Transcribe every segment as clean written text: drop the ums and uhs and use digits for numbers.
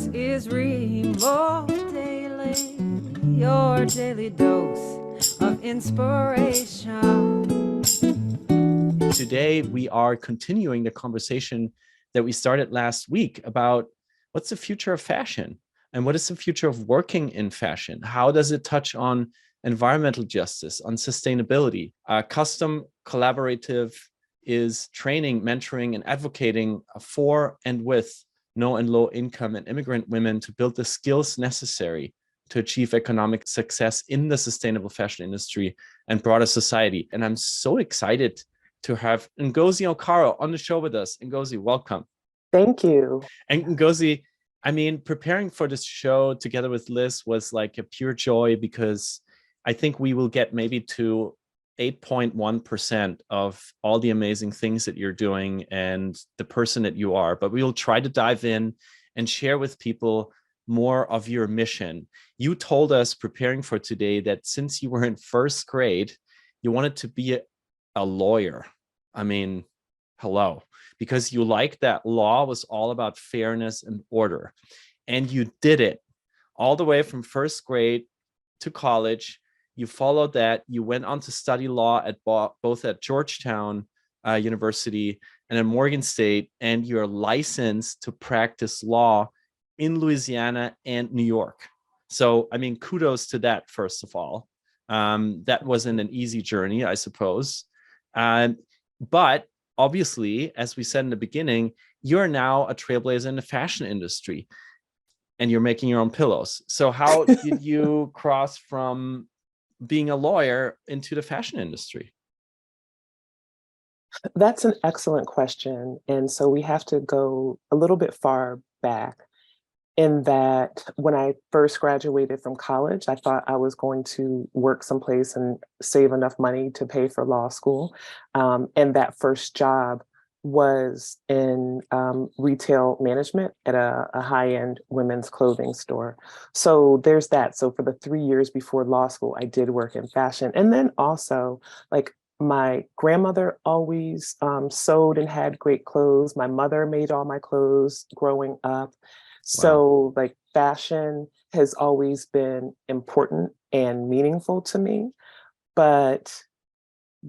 This is Remote Daily, your daily dose of inspiration. Today, we are continuing the conversation that we started last week about what's the future of fashion and what is the future of working in fashion? How does it touch on environmental justice, on sustainability? Custom Collaborative is training, mentoring, and advocating for and with no and low income and immigrant women to build the skills necessary to achieve economic success in the sustainable fashion industry and broader society. And I'm so excited to have Ngozi Okaro on the show with us. Ngozi, welcome. Thank you. And Ngozi, I mean, preparing for this show together with Liz was like a pure joy, because I think we will get maybe to 8.1% of all the amazing things that you're doing and the person that you are. But we will try to dive in and share with people more of your mission. You told us preparing for today that since you were in first grade, you wanted to be a lawyer. I mean, hello, because you liked that law was all about fairness and order. And you did it all the way from first grade to college. You followed that. You went on to study law at both at Georgetown University and at Morgan State, and you're licensed to practice law in Louisiana and New York. So, I mean, kudos to that, first of all. That wasn't an easy journey, I suppose. But obviously, as we said in the beginning, you're now a trailblazer in the fashion industry and you're making your own pillows. So how did you cross from being a lawyer into the fashion industry? That's an excellent question. And so we have to go a little bit far back, in that when I first graduated from college, I thought I was going to work someplace and save enough money to pay for law school. And that first job was in retail management at a high-end women's clothing store. So there's that. So for the 3 years before law school, I did work in fashion. And then also, like, my grandmother always sewed and had great clothes. My mother made all my clothes growing up. So like fashion has always been important and meaningful to me, but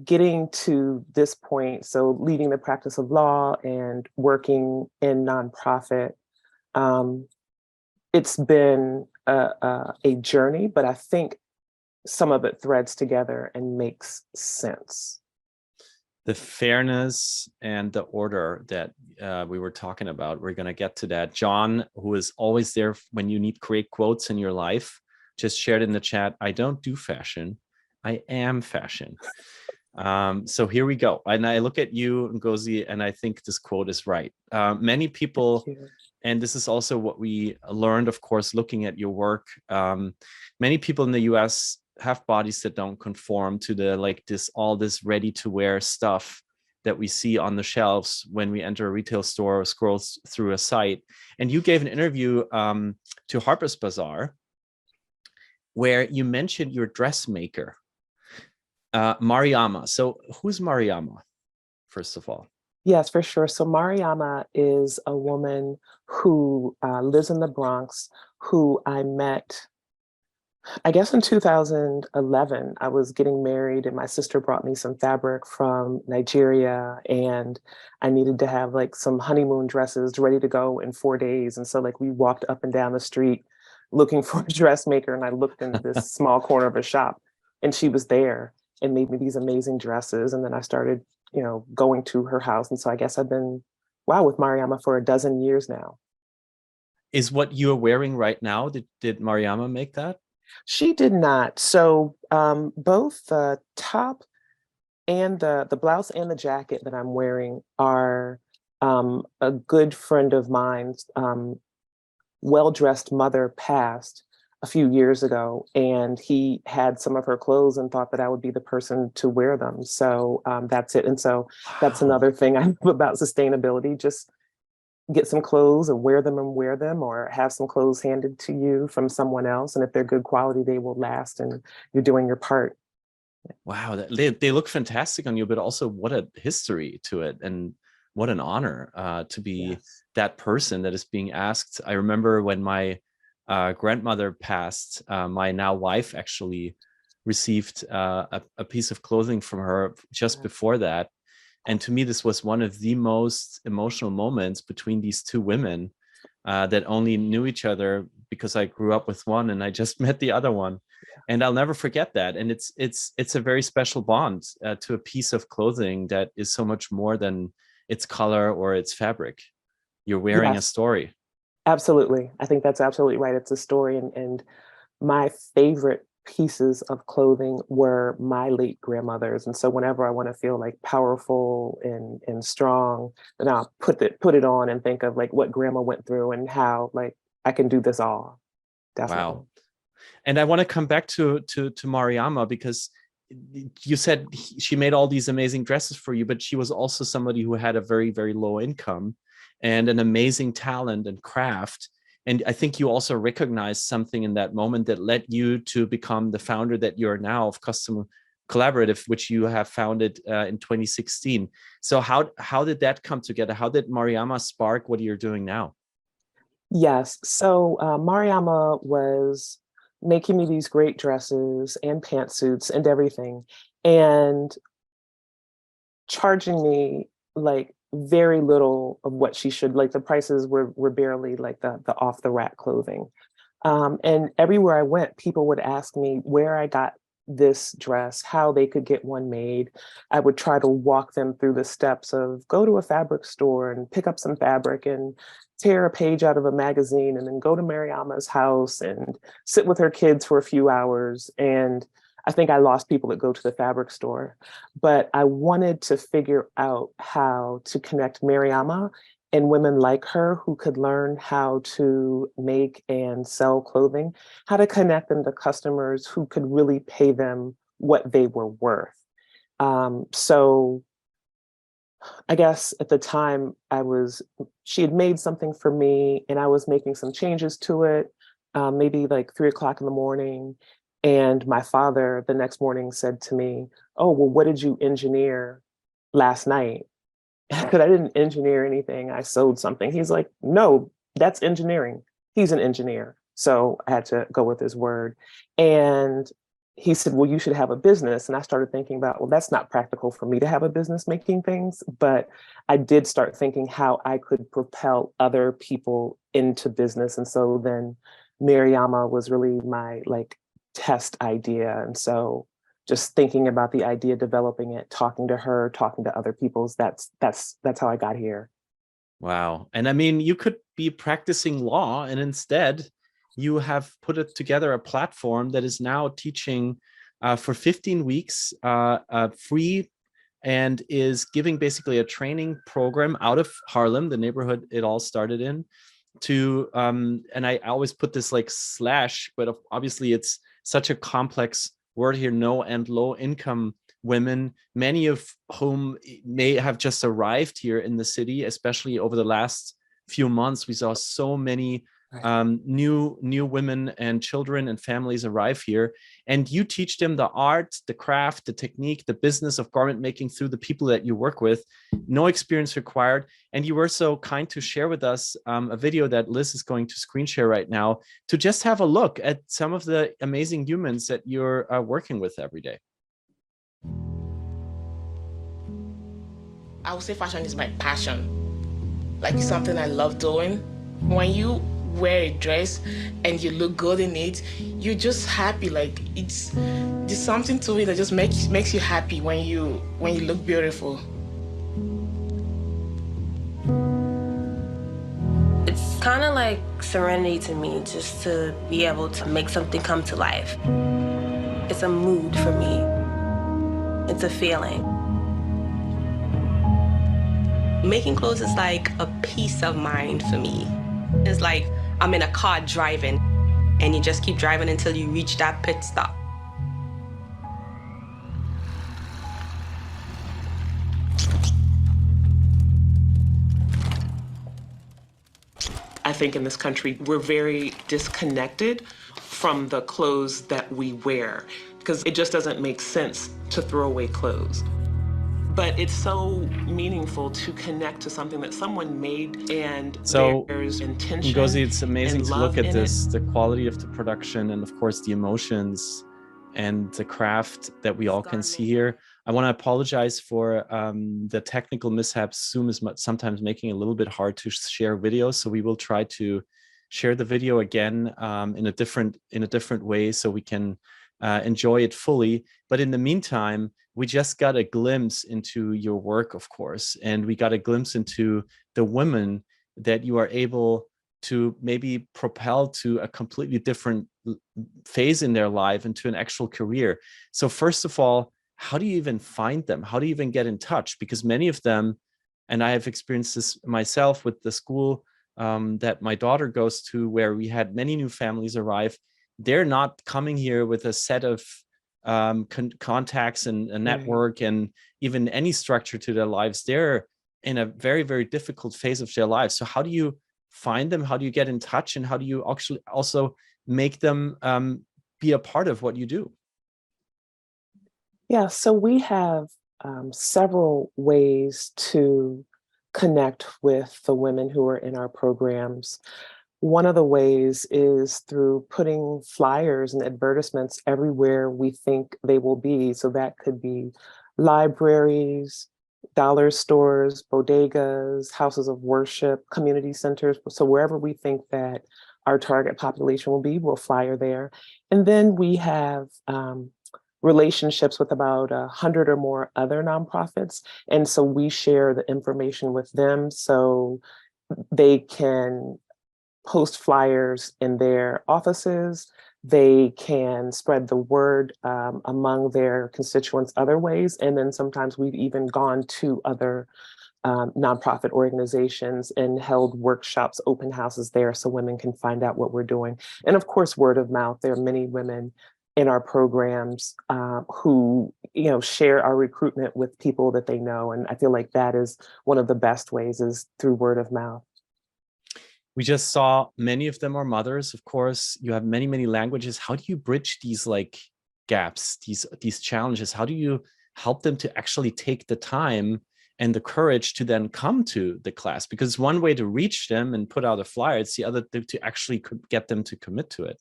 getting to this point, so leaving the practice of law and working in nonprofit, it's been a journey, but I think some of it threads together and makes sense. The fairness and the order that we were talking about, we're going to get to that. John, who is always there when you need great quotes in your life, just shared in the chat, I don't do fashion, I am fashion. So here we go. And I look at you, Ngozi, and I think this quote is right. Many people, and this is also what we learned, of course, looking at your work, many people in the US have bodies that don't conform to the all this ready to wear stuff that we see on the shelves when we enter a retail store or scroll through a site. And you gave an interview to Harper's Bazaar where you mentioned your dressmaker, Mariama. So who's Mariama, first of all? Yes, for sure. So Mariama is a woman who lives in the Bronx, who I met, I guess in 2011. I was getting married and my sister brought me some fabric from Nigeria, and I needed to have like some honeymoon dresses ready to go in 4 days. And so like we walked up and down the street looking for a dressmaker, and I looked in this small corner of a shop and she was there and made me these amazing dresses. And then I started, going to her house. And so I guess I've been, with Mariama for a dozen years now. Is what you're wearing right now, did Mariama make that? She did not. So both the top and the blouse and the jacket that I'm wearing are a good friend of mine's well-dressed mother passed a few years ago, and he had some of her clothes and thought that I would be the person to wear them. So that's it. And so that's another thing I know about sustainability. Just get some clothes and wear them, or have some clothes handed to you from someone else. And if they're good quality, they will last, and you're doing your part. Wow, they look fantastic on you, but also what a history to it. And what an honor to be Yes. that person that is being asked. I remember when my grandmother passed, my now wife actually received a piece of clothing from her just before that. And to me, this was one of the most emotional moments between these two women that only knew each other because I grew up with one and I just met the other one. And I'll never forget that. And it's a very special bond to a piece of clothing that is so much more than its color or its fabric. You're wearing a Yes, story. absolutely. I think that's absolutely right. It's a story. And my favorite pieces of clothing were my late grandmother's. And so whenever I want to feel like powerful and strong, then I'll put it on and think of like what grandma went through and how like I can do this all. Definitely. Wow. And I want to come back to Mariama, because you said she made all these amazing dresses for you, but she was also somebody who had a very, very low income and an amazing talent and craft. And I think you also recognized something in that moment that led you to become the founder that you are now of Custom Collaborative, which you have founded in 2016. So how did that come together? How did Mariama spark what you're doing now? Yes. So Mariama was making me these great dresses and pantsuits and everything, and charging me like very little of what she should. Like the prices were barely like the off the rack clothing. And everywhere I went, people would ask me where I got this dress, how they could get one made. I would try to walk them through the steps of go to a fabric store and pick up some fabric and tear a page out of a magazine and then go to Mariama's house and sit with her kids for a few hours. And I think I lost people that go to the fabric store, but I wanted to figure out how to connect Mariama and women like her who could learn how to make and sell clothing, how to connect them to customers who could really pay them what they were worth. So I guess at the time she had made something for me and I was making some changes to it, maybe like 3 o'clock in the morning. And my father the next morning said to me, "Oh, well, what did you engineer last night?" Because I didn't engineer anything. I sewed something. He's like, "No, that's engineering." He's an engineer. So I had to go with his word. And he said, "Well, you should have a business." And I started thinking about, well, that's not practical for me to have a business making things. But I did start thinking how I could propel other people into business. And so then Mariama was really my like test idea. And so just thinking about the idea, developing it, talking to her, talking to other people's, that's how I got here. Wow. And I mean, you could be practicing law, and instead you have put it together a platform that is now teaching for 15 weeks free, and is giving basically a training program out of Harlem, the neighborhood it all started in, to and I always put this like slash, but obviously it's such a complex word here, no and low income women, many of whom may have just arrived here in the city. Especially over the last few months, we saw so many new women and children and families arrive here, and you teach them the art, the craft, the technique, the business of garment making through the people that you work with. No experience required. And you were so kind to share with us a video that Liz is going to screen share right now, to just have a look at some of the amazing humans that you're working with every day. I would say fashion is my passion. Like, it's something I love doing. When you wear a dress and you look good in it, you're just happy. Like, there's something to it that just makes you happy when you look beautiful. It's kind of like serenity to me, just to be able to make something come to life. It's a mood for me. It's a feeling. Making clothes is like a peace of mind for me. It's like I'm in a car driving, and you just keep driving until you reach that pit stop. I think in this country, we're very disconnected from the clothes that we wear, because it just doesn't make sense to throw away clothes. but it's so meaningful to connect to something that someone made, and So, there's intention Ngozi, it's amazing and to love look at in this, it. the quality of the production, and of course the emotions and the craft that we all can see here. I want to apologize for the technical mishaps. Zoom is sometimes making it a little bit hard to share videos, so we will try to share the video again in a different way so we can enjoy it fully. But in the meantime, we just got a glimpse into your work, of course, and we got a glimpse into the women that you are able to maybe propel to a completely different phase in their life, into an actual career. So first of all, how do you even find them? How do you even get in touch? Because many of them, and I have experienced this myself with the school that my daughter goes to, where we had many new families arrive, they're not coming here with a set of contacts and a network and even any structure to their lives. They're in a very, very difficult phase of their lives. So how do you find them? How do you get in touch? And how do you actually also make them be a part of what you do? Yeah, so we have several ways to connect with the women who are in our programs. One of the ways is through putting flyers and advertisements everywhere we think they will be. So that could be libraries, dollar stores, bodegas, houses of worship, community centers. So wherever we think that our target population will be, we'll flyer there. And then we have relationships with about 100 or more other nonprofits. And so we share the information with them so they can post flyers in their offices. They can spread the word among their constituents other ways. And then sometimes we've even gone to other nonprofit organizations and held workshops, open houses there so women can find out what we're doing. And of course, word of mouth. There are many women in our programs who share our recruitment with people that they know. And I feel like that is one of the best ways, is through word of mouth. We just saw many of them are mothers. Of course, you have many, many languages. How do you bridge these gaps, these challenges? How do you help them to actually take the time and the courage to then come to the class? Because one way to reach them and put out a flyer, it's the other to actually get them to commit to it.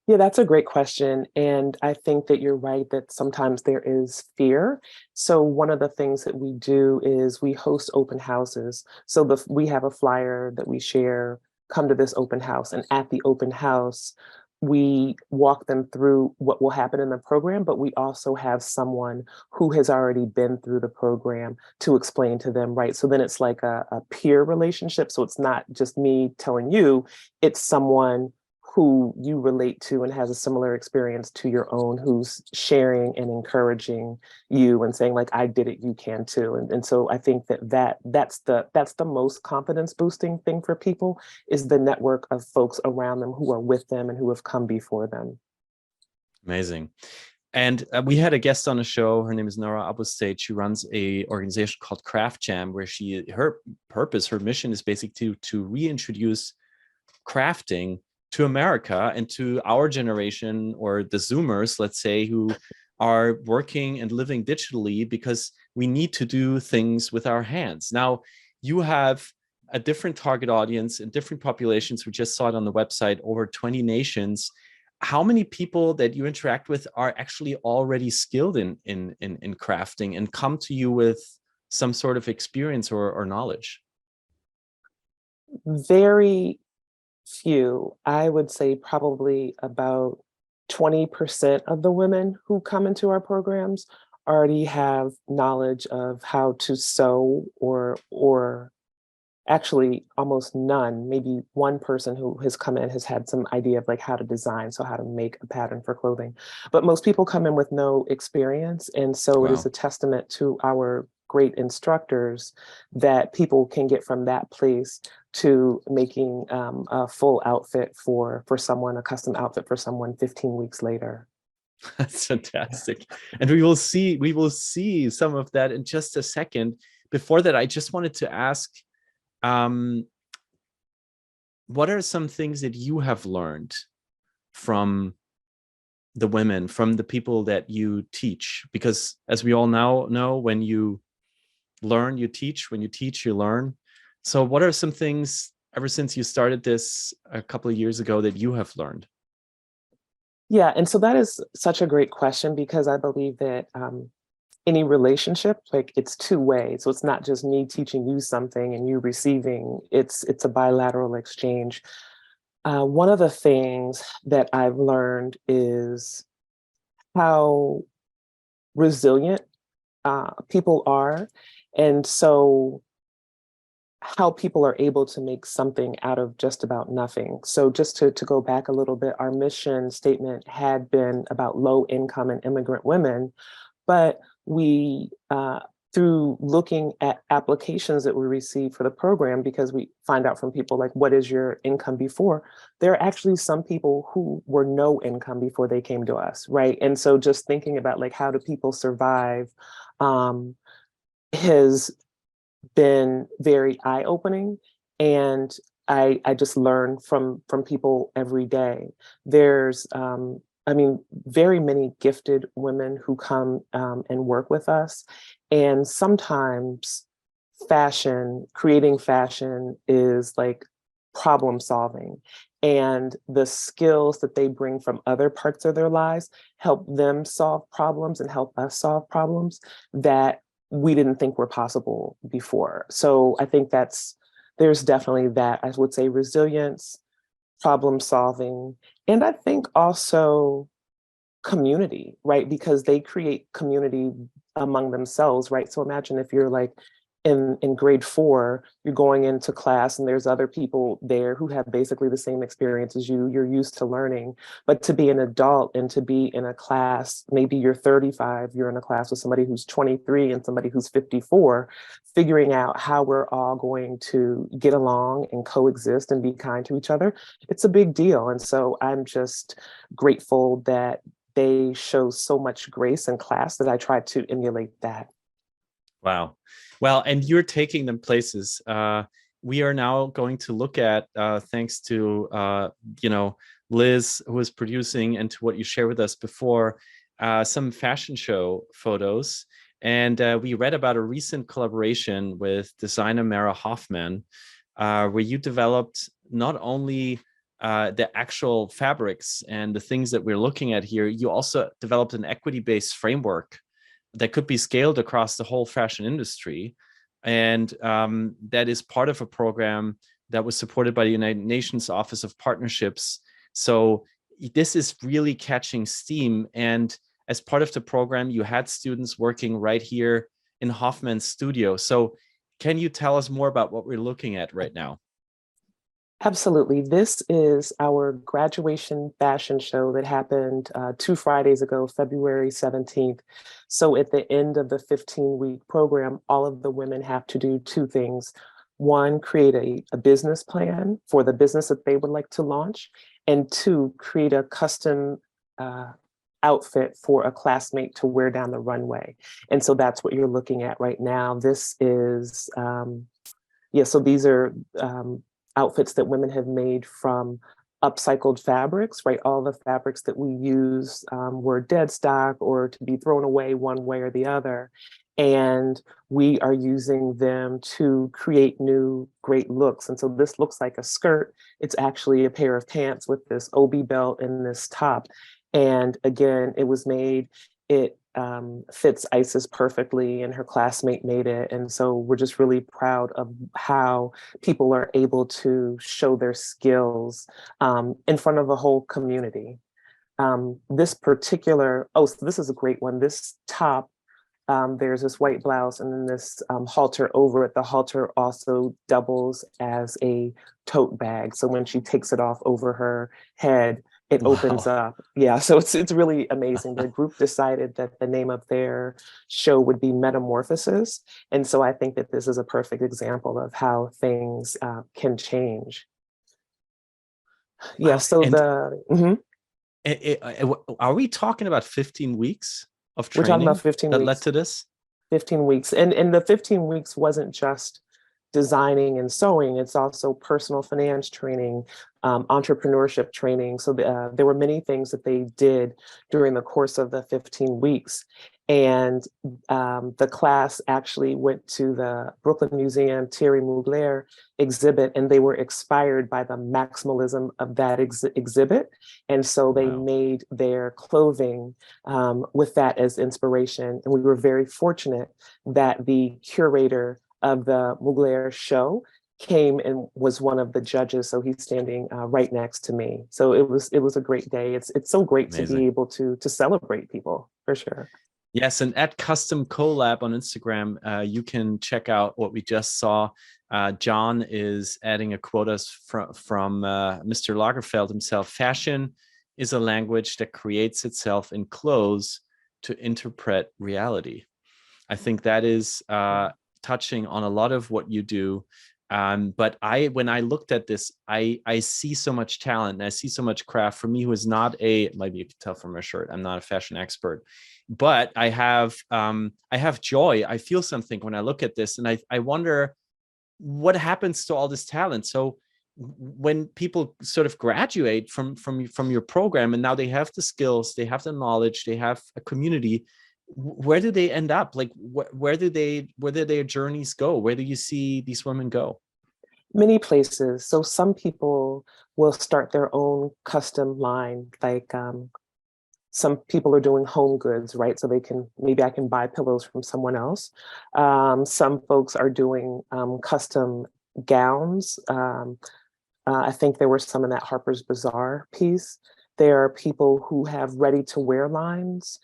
Yeah, that's a great question. And I think that you're right that sometimes there is fear. So one of the things that we do is we host open houses. So we have a flyer that we share, come to this open house. And at the open house, we walk them through what will happen in the program, but we also have someone who has already been through the program to explain to them, right? So then it's like a peer relationship. So it's not just me telling you, it's someone who you relate to and has a similar experience to your own, who's sharing and encouraging you and saying, like, I did it, you can too. And so I think that's the most confidence boosting thing for people, is the network of folks around them who are with them and who have come before them. Amazing. And we had a guest on the show. Her name is Nora Abustate. She runs a organization called Craft Jam, where her purpose, her mission is basically to reintroduce crafting to America and to our generation, or the Zoomers, let's say, who are working and living digitally, because we need to do things with our hands. Now, you have a different target audience and different populations. We just saw it on the website, over 20 nations. How many people that you interact with are actually already skilled in crafting and come to you with some sort of experience or knowledge? Very few. I would say probably about 20% of the women who come into our programs already have knowledge of how to sew, or actually almost none. Maybe one person who has come in has had some idea of like how to design, so how to make a pattern for clothing. But most people come in with no experience. And so it is a testament to our great instructors that people can get from that place to making a full outfit for someone, a custom outfit for someone 15 weeks later. That's fantastic. And we will see some of that in just a second. Before that, I just wanted to ask, what are some things that you have learned from the women, from the people that you teach? Because as we all now know, when you learn, you teach. When you teach, you learn. So what are some things ever since you started this a couple of years ago that you have learned? Yeah, and so that is such a great question, because I believe that any relationship, like, it's two ways. So it's not just me teaching you something and you receiving. It's a bilateral exchange. One of the things that I've learned is how resilient people are, and so how people are able to make something out of just about nothing. So just to go back a little bit, our mission statement had been about low income and immigrant women, but we, through looking at applications that we received for the program, because we find out from people like, what is your income before? There are actually some people who were no income before they came to us, right? And so just thinking about like, how do people survive, has been very eye-opening. And I just learn from people every day. There's, I mean, very many gifted women who come and work with us. And sometimes creating fashion is like problem solving. And the skills that they bring from other parts of their lives help them solve problems and help us solve problems that we didn't think were possible before. So I think there's definitely that, I would say, resilience, problem solving, and I think also community, right? Because they create community among themselves, right? So imagine if you're like in grade 4, you're going into class and there's other people there who have basically the same experience as you. You're used to learning, but to be an adult and to be in a class, maybe you're 35, you're in a class with somebody who's 23 and somebody who's 54, figuring out how we're all going to get along and coexist and be kind to each other, it's a big deal. And so I'm just grateful that they show so much grace in class that I try to emulate that. Wow. Well, and you're taking them places. We are now going to look at, thanks to, Liz, who is producing, and to what you shared with us before, some fashion show photos. And we read about a recent collaboration with designer Mara Hoffman, where you developed not only the actual fabrics and the things that we're looking at here, you also developed an equity-based framework that could be scaled across the whole fashion industry. And that is part of a program that was supported by the United Nations Office of Partnerships. So this is really catching steam. And as part of the program, you had students working right here in Hoffman's studio. So can you tell us more about what we're looking at right now? Absolutely. This is our graduation fashion show that happened 2 Fridays ago, February 17th. So at the end of the 15-week program, all of the women have to do 2 things. One, create a business plan for the business that they would like to launch. And 2, create a custom outfit for a classmate to wear down the runway. And so that's what you're looking at right now. This is, so these are outfits that women have made from upcycled fabrics, right? All the fabrics that we use were dead stock or to be thrown away one way or the other. And we are using them to create new great looks. And so this looks like a skirt. It's actually a pair of pants with this obi belt and this top. And again, it was made, it fits Isis perfectly, and her classmate made it. And so we're just really proud of how people are able to show their skills in front of a whole community. This particular, so this is a great one. This top, there's this white blouse and then this halter over it. The halter also doubles as a tote bag. So when she takes it off over her head, it opens up. Yeah, so it's really amazing. The group decided that the name of their show would be Metamorphosis. And so I think that this is a perfect example of how things can change. Yeah, so are we talking about 15 weeks of training? We're talking about 15 that weeks. led to this? 15 weeks. And the 15 weeks wasn't just designing and sewing. It's also personal finance training, entrepreneurship training. So there were many things that they did during the course of the 15 weeks. And the class actually went to the Brooklyn Museum Thierry Mugler exhibit, and they were inspired by the maximalism of that exhibit. And so they made their clothing with that as inspiration. And we were very fortunate that the curator of the Mugler show came and was one of the judges. So he's standing right next to me. So it was a great day. It's so great to be able to celebrate people, for sure. Yes, and at Custom Collab on Instagram, you can check out what we just saw. John is adding a quote from Mr. Lagerfeld himself. Fashion is a language that creates itself in clothes to interpret reality. I think that is touching on a lot of what you do. But when I looked at this, I see so much talent and I see so much craft. For me, who is not maybe you can tell from my shirt, I'm not a fashion expert, but I have joy. I feel something when I look at this, and I wonder what happens to all this talent. So when people sort of graduate from your program, and now they have the skills, they have the knowledge, they have a community, where do they end up? Like, where do their journeys go? Where do you see these women go? Many places. So some people will start their own custom line, like some people are doing home goods, right? So maybe I can buy pillows from someone else. Some folks are doing custom gowns. I think there were some in that Harper's Bazaar piece. There are people who have ready to wear lines.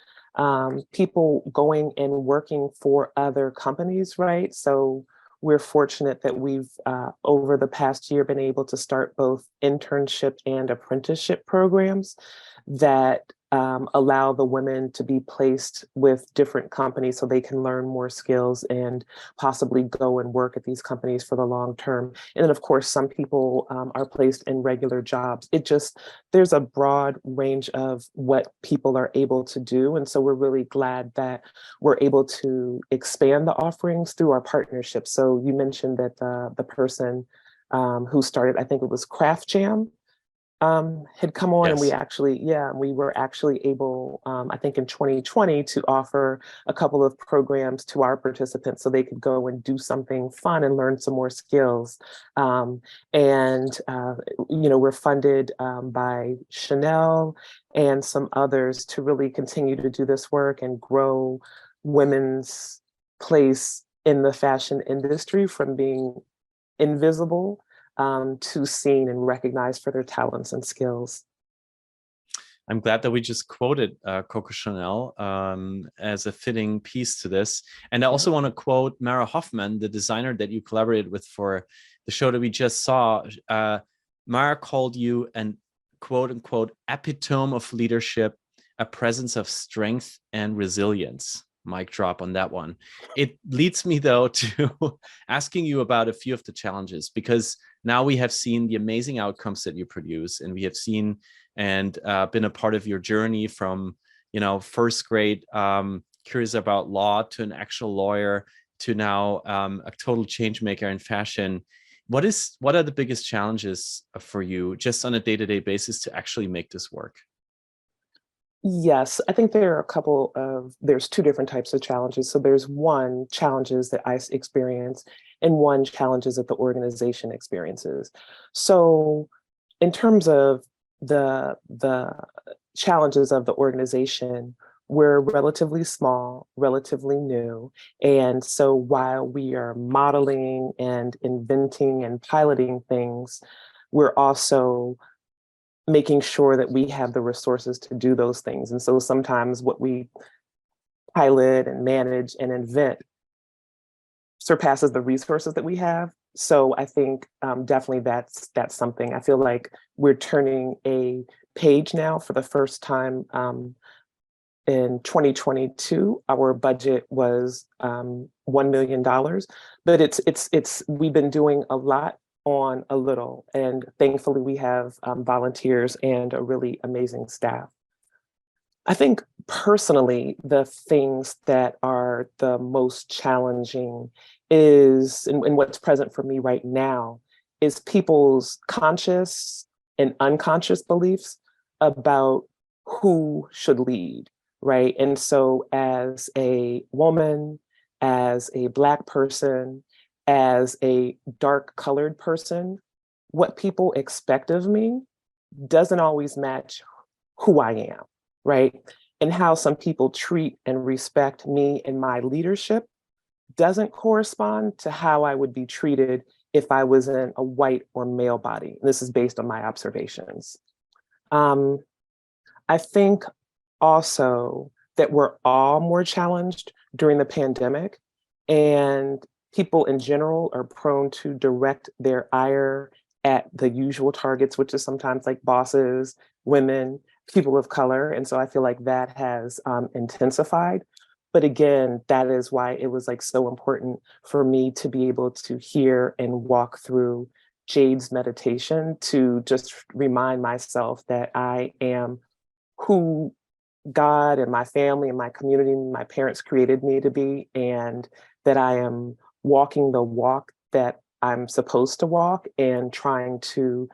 People going and working for other companies, right? So we're fortunate that we've, over the past year, been able to start both internship and apprenticeship programs that allow the women to be placed with different companies so they can learn more skills and possibly go and work at these companies for the long term. And then, of course, some people are placed in regular jobs. There's a broad range of what people are able to do. And so we're really glad that we're able to expand the offerings through our partnerships. So you mentioned that the person who started, I think it was Craft Jam, had come on. Yes. And we were actually able, I think in 2020, to offer a couple of programs to our participants so they could go and do something fun and learn some more skills. We're funded by Chanel and some others to really continue to do this work and grow women's place in the fashion industry from being invisible to seen and recognized for their talents and skills. I'm glad that we just quoted Coco Chanel as a fitting piece to this. And I also want to quote Mara Hoffman, the designer that you collaborated with for the show that we just saw. Mara called you an quote unquote epitome of leadership, a presence of strength and resilience. Mic drop on that one. It leads me though to asking you about a few of the challenges, because now we have seen the amazing outcomes that you produce, and we have seen and been a part of your journey from, first grade, curious about law, to an actual lawyer, to now a total change maker in fashion. What are the biggest challenges for you just on a day-to-day basis to actually make this work? Yes, I think there's two different types of challenges. So there's one, challenges that I experience, and one, challenges that the organization experiences. So in terms of the challenges of the organization, we're relatively small, relatively new. And so while we are modeling and inventing and piloting things, we're also making sure that we have the resources to do those things. And so sometimes what we pilot and manage and invent surpasses the resources that we have. So I think definitely that's something. I feel like we're turning a page now for the first time. In 2022, our budget was $1 million, but we've been doing a lot on a little, and thankfully we have volunteers and a really amazing staff. I think personally, the things that are the most challenging is, and what's present for me right now, is people's conscious and unconscious beliefs about who should lead, right? And so as a woman, as a Black person, as a dark colored person, what people expect of me doesn't always match who I am, right? And how some people treat and respect me and my leadership doesn't correspond to how I would be treated if I was in a white or male body. And this is based on my observations. I think also that we're all more challenged during the pandemic, and people in general are prone to direct their ire at the usual targets, which is sometimes like bosses, women, people of color. And so I feel like that has intensified. But again, that is why it was like so important for me to be able to hear and walk through Jade's meditation to just remind myself that I am who God and my family and my community and my parents created me to be, and that I am walking the walk that I'm supposed to walk and trying to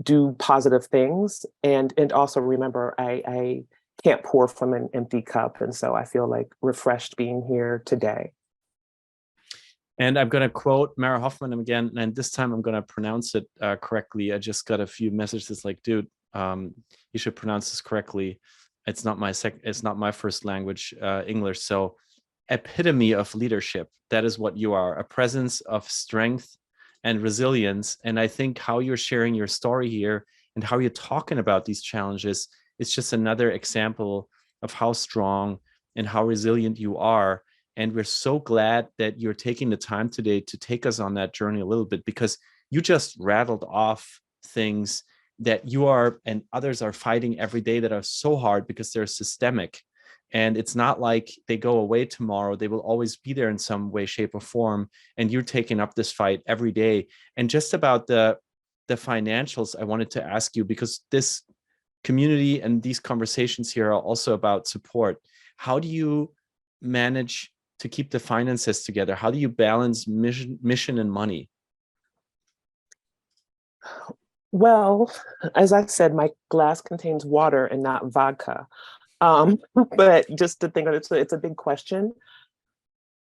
do positive things. And also remember, I can't pour from an empty cup. And so I feel like refreshed being here today. And I'm going to quote Mara Hoffman again, and this time I'm going to pronounce it correctly. I just got a few messages like, dude, you should pronounce this correctly. It's not my first language, English. So epitome of leadership. That is what you are, a presence of strength and resilience. And I think how you're sharing your story here and how you're talking about these challenges, it's just another example of how strong and how resilient you are. And we're so glad that you're taking the time today to take us on that journey a little bit, because you just rattled off things that you are and others are fighting every day that are so hard because they're systemic. And it's not like they go away tomorrow. They will always be there in some way, shape, or form. And you're taking up this fight every day. And just about the financials, I wanted to ask you, because this community and these conversations here are also about support. How do you manage to keep the finances together? How do you balance mission and money? Well, as I said, my glass contains water and not vodka. But just to think of it, it's a big question.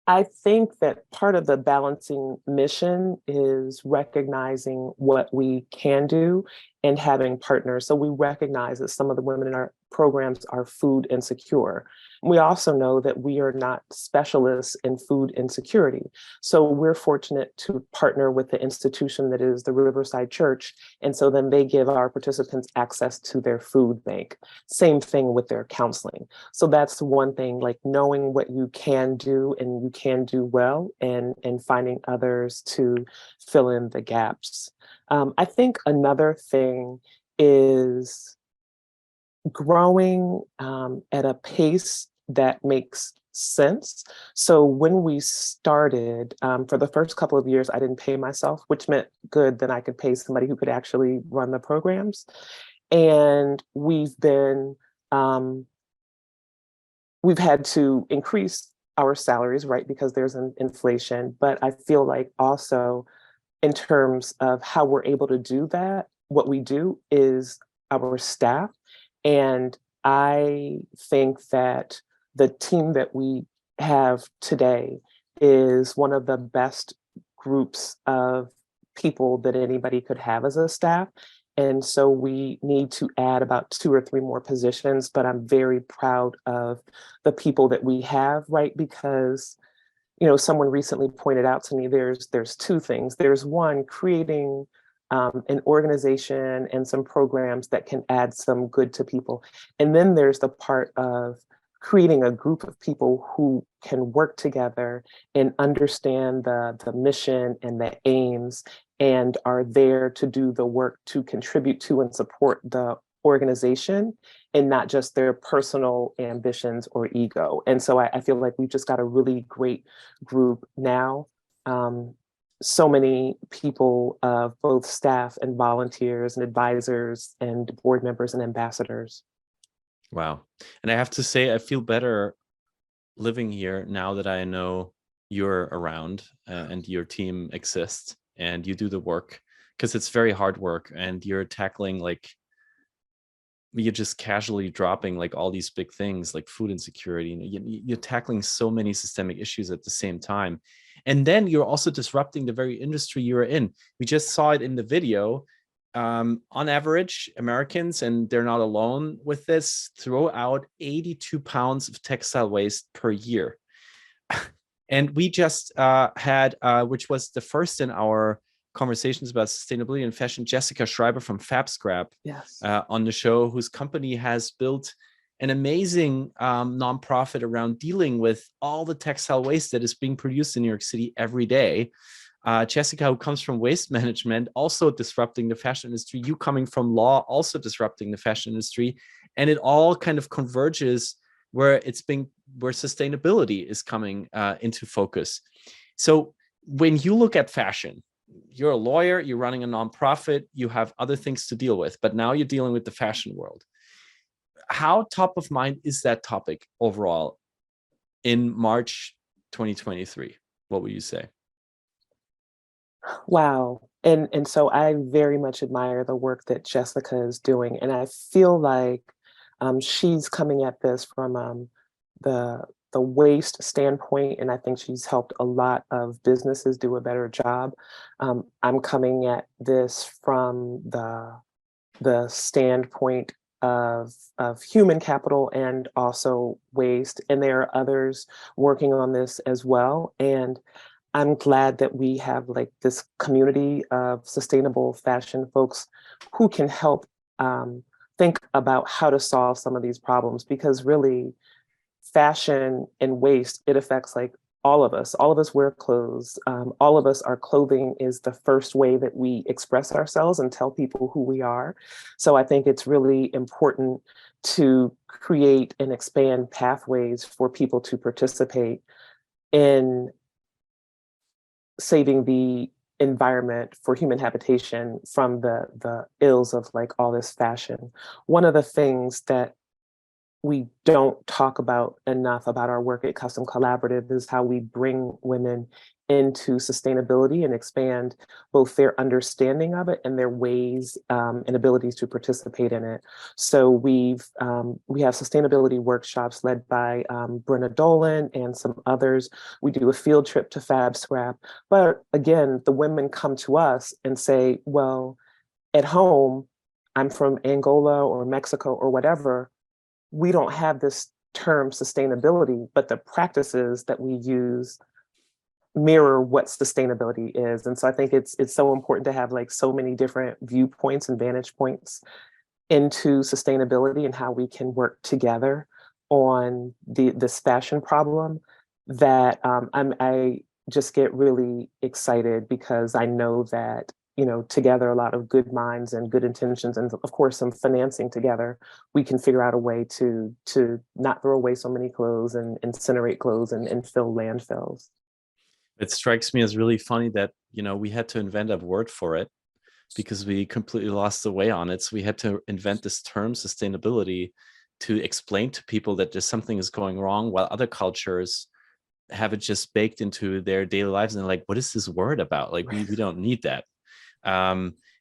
I think that part of the balancing mission is recognizing what we can do and having partners. So we recognize that some of the women in our programs are food insecure. We also know that we are not specialists in food insecurity. So we're fortunate to partner with the institution that is the Riverside Church. And so then they give our participants access to their food bank. Same thing with their counseling. So that's one thing, like knowing what you can do and you can do well, and finding others to fill in the gaps. I think another thing is growing at a pace that makes sense. So when we started, for the first couple of years, I didn't pay myself, which meant good, then I could pay somebody who could actually run the programs. And we've had to increase our salaries, right? Because there's an inflation. But I feel like also in terms of how we're able to do that, what we do is our staff. And I think that the team that we have today is one of the best groups of people that anybody could have as a staff. And so we need to add about 2 or 3 more positions, but I'm very proud of the people that we have, right? Because, you know, someone recently pointed out to me, there's 2 things. There's one, creating an organization and some programs that can add some good to people. And then there's the part of creating a group of people who can work together and understand the mission and the aims and are there to do the work to contribute to and support the organization and not just their personal ambitions or ego. And so I feel like we've just got a really great group now. So many people, both staff and volunteers and advisors and board members and ambassadors. Wow. And I have to say, I feel better living here now that I know you're around and your team exists and you do the work, because it's very hard work, and you're tackling like, you're just casually dropping like all these big things like food insecurity. You're tackling so many systemic issues at the same time. And then you're also disrupting the very industry you're in. We just saw it in the video. On average, Americans, and they're not alone with this, throw out 82 pounds of textile waste per year. And we just had, which was the first in our conversations about sustainability and fashion, Jessica Schreiber from Fab Scrap, Yes. on the show, whose company has built an amazing nonprofit around dealing with all the textile waste that is being produced in New York City every day. Jessica, who comes from waste management, also disrupting the fashion industry. You coming from law, also disrupting the fashion industry. And it all kind of converges where sustainability is coming into focus. So when you look at fashion, you're a lawyer, you're running a nonprofit, you have other things to deal with, but now you're dealing with the fashion world. How top of mind is that topic overall in March 2023? What would you say? Wow. And so I very much admire the work that Jessica is doing. And I feel like she's coming at this from the waste standpoint, and I think she's helped a lot of businesses do a better job. I'm coming at this from the standpoint of human capital and also waste, and there are others working on this as well. And I'm glad that we have like this community of sustainable fashion folks who can help think about how to solve some of these problems, because really fashion and waste, it affects like all of us. All of us wear clothes. All of us, our clothing is the first way that we express ourselves and tell people who we are. So I think it's really important to create and expand pathways for people to participate in saving the environment for human habitation from the ills of like all this fashion. One of the things that we don't talk about enough about our work at Custom Collaborative is how we bring women into sustainability and expand both their understanding of it and their ways and abilities to participate in it. So we have sustainability workshops led by Brenna Dolan and some others. We do a field trip to Fab Scrap. But again, the women come to us and say, well, at home, I'm from Angola or Mexico or whatever, we don't have this term sustainability, but the practices that we use mirror what sustainability is. And so I think it's so important to have like so many different viewpoints and vantage points into sustainability and how we can work together on this fashion problem, that I just get really excited because I know that, you know, together, a lot of good minds and good intentions, and of course some financing together, we can figure out a way to not throw away so many clothes and incinerate clothes and fill landfills. It strikes me as really funny that, you know, we had to invent a word for it because we completely lost the way on it. So we had to invent this term sustainability to explain to people that there's something is going wrong, while other cultures have it just baked into their daily lives. And like, what is this word about? Like, we don't need that.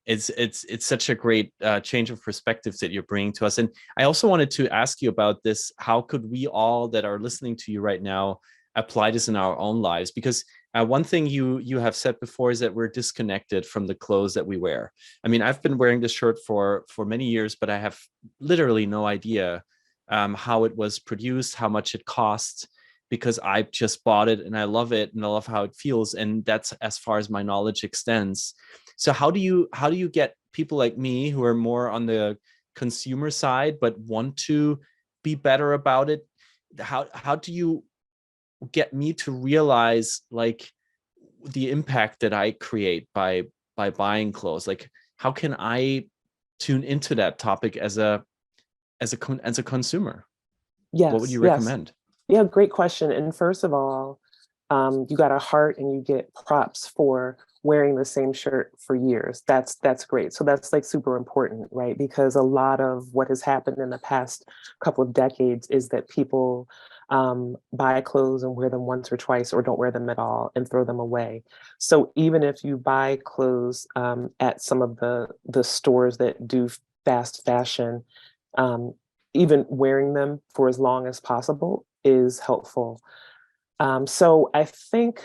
It's such a great change of perspectives that you're bringing to us. And I also wanted to ask you about this. How could we all that are listening to you right now apply this in our own lives? Because one thing you have said before is that we're disconnected from the clothes that we wear. I mean, I've been wearing this shirt for many years, but I have literally no idea how it was produced, how much it costs, because I just bought it and I love it and I love how it feels. And that's as far as my knowledge extends. So how do you get people like me who are more on the consumer side but want to be better about it? How do you get me to realize like the impact that I create by buying clothes? Like, how can I tune into that topic as a consumer? Yes, What would you yes. recommend? Yeah, great question. And first of all, you got a heart and you get props for wearing the same shirt for years. That's great. So that's like super important, right? Because a lot of what has happened in the past couple of decades is that people buy clothes and wear them once or twice, or don't wear them at all and throw them away. So even if you buy clothes at some of the stores that do fast fashion, even wearing them for as long as possible is helpful. So I think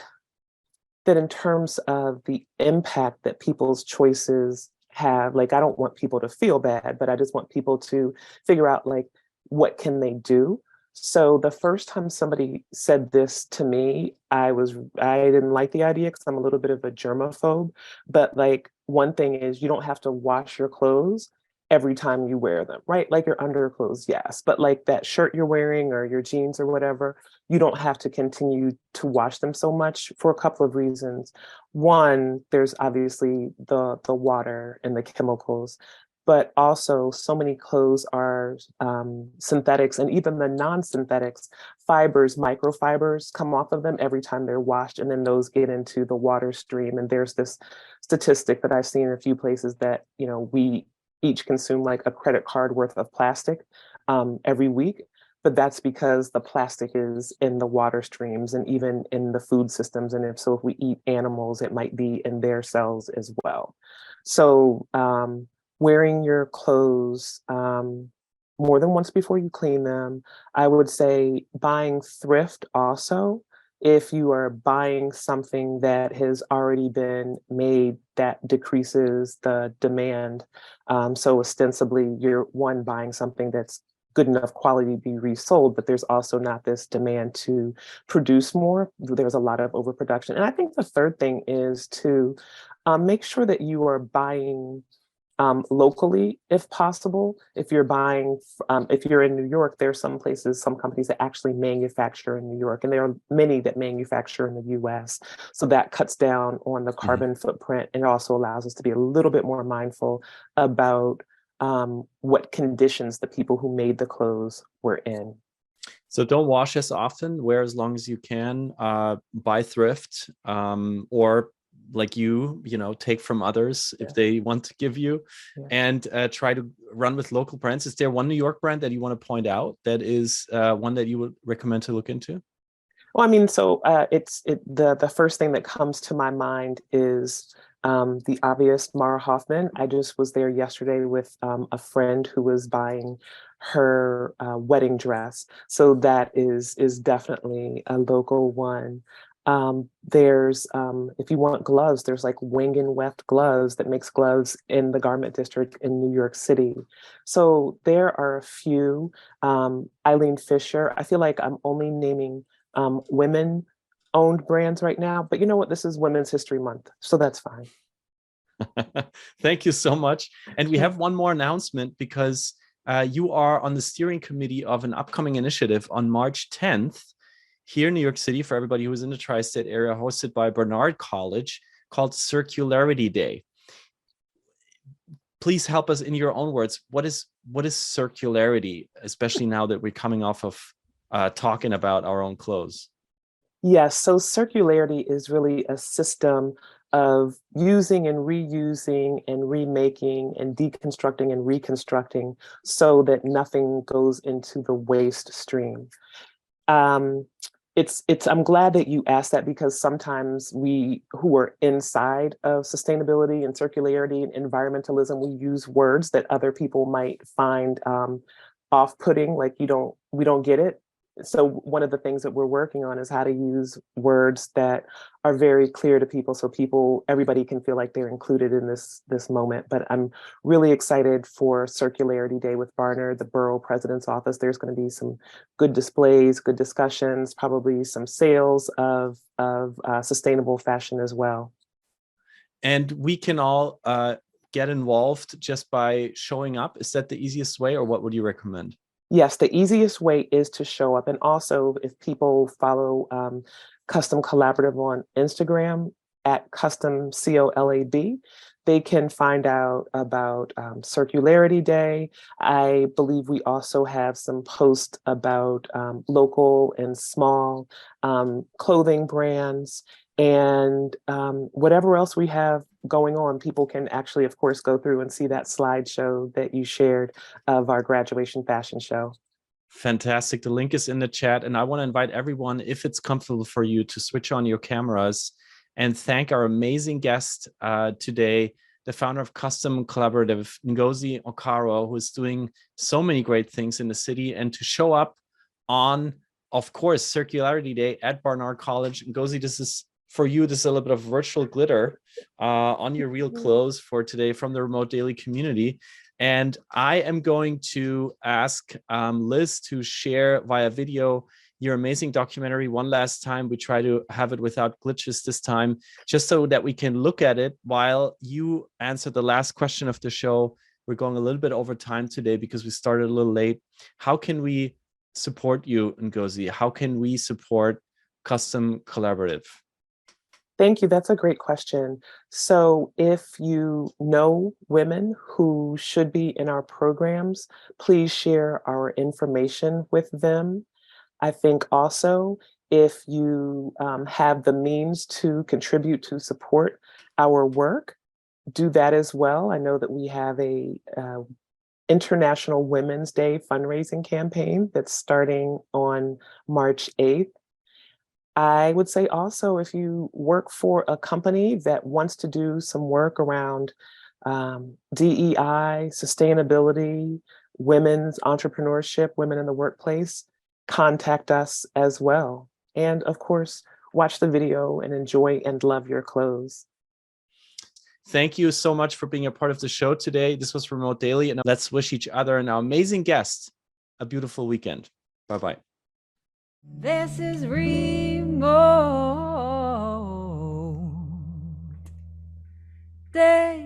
that in terms of the impact that people's choices have, like, I don't want people to feel bad, but I just want people to figure out, like, what can they do? So the first time somebody said this to me, I didn't like the idea because I'm a little bit of a germaphobe. But like, one thing is, you don't have to wash your clothes every time you wear them, right? Like your underclothes, yes. But like that shirt you're wearing or your jeans or whatever, you don't have to continue to wash them so much for a couple of reasons. One, there's obviously the water and the chemicals, but also so many clothes are synthetics, and even the non-synthetics fibers, microfibers come off of them every time they're washed, and then those get into the water stream. And there's this statistic that I've seen in a few places that, you know, we each consume like a credit card worth of plastic every week. But that's because the plastic is in the water streams and even in the food systems. And if we eat animals, it might be in their cells as well. So wearing your clothes more than once before you clean them. I would say buying thrift also. If you are buying something that has already been made, that decreases the demand. So ostensibly, you're buying something that's good enough quality to be resold, but there's also not this demand to produce more. There's a lot of overproduction. And I think the third thing is to make sure that you are buying locally, if possible. If you're buying, if you're in New York, there's some places, some companies that actually manufacture in New York, and there are many that manufacture in the US. So that cuts down on the carbon footprint, and it also allows us to be a little bit more mindful about what conditions the people who made the clothes were in. So don't wash as often, wear as long as you can, buy thrift, or like you know, take from others if they want to give you, and try to run with local brands. Is there one New York brand that you want to point out that is one that you would recommend to look into? Well, I mean, so the first thing that comes to my mind is the obvious, Mara Hoffman. I just was there yesterday with a friend who was buying her wedding dress. So that is definitely a local one. There's, if you want gloves, there's like Wing and Weft Gloves that makes gloves in the garment district in New York City. So there are a few. Eileen Fisher, I feel like I'm only naming women owned brands right now, but you know what? This is Women's History Month, so that's fine. Thank you so much. And we have one more announcement, because you are on the steering committee of an upcoming initiative on March 10th here in New York City, for everybody who's in the tri-state area, hosted by Barnard College, called Circularity Day. Please help us in your own words. What is circularity, especially now that we're coming off of talking about our own clothes? Yes, so circularity is really a system of using and reusing and remaking and deconstructing and reconstructing so that nothing goes into the waste stream. I'm glad that you asked that, because sometimes we who are inside of sustainability and circularity and environmentalism, we use words that other people might find off-putting, like we don't get it. So one of the things that we're working on is how to use words that are very clear to people, so everybody can feel like they're included in this moment. But I'm really excited for Circularity Day with Barnard, the Borough President's Office. There's going to be some good displays, good discussions, probably some sales of sustainable fashion as well. And we can all get involved just by showing up. Is that the easiest way, or what would you recommend? Yes, the easiest way is to show up. And also, if people follow Custom Collaborative on Instagram at Custom COLAB, they can find out about Circularity Day. I believe we also have some posts about local and small clothing brands, and whatever else we have going on. People can actually, of course, go through and see that slideshow that you shared of our graduation fashion show. Fantastic. The link is in the chat. And I want to invite everyone, if it's comfortable for you, to switch on your cameras and thank our amazing guest today, the founder of Custom Collaborative, Ngozi Okaro, who is doing so many great things in the city, and to show up on, of course, Circularity Day at Barnard College. Ngozi, this is for you. This is a little bit of virtual glitter on your real clothes for today from the Remote Daily community. And I am going to ask Liz to share via video your amazing documentary one last time. We try to have it without glitches this time, just so that we can look at it while you answer the last question of the show. We're going a little bit over time today because we started a little late. How can we support you, Ngozi? How can we support Custom Collaborative? Thank you. That's a great question. So if you know women who should be in our programs, please share our information with them. I think also if you have the means to contribute to support our work, do that as well. I know that we have a International Women's Day fundraising campaign that's starting on March 8th. I would say also, if you work for a company that wants to do some work around DEI, sustainability, women's entrepreneurship, women in the workplace, contact us as well. And of course, watch the video and enjoy and love your clothes. Thank you so much for being a part of the show today. This was Remote Daily, and let's wish each other and our amazing guest a beautiful weekend. Bye-bye. This is Remote Day.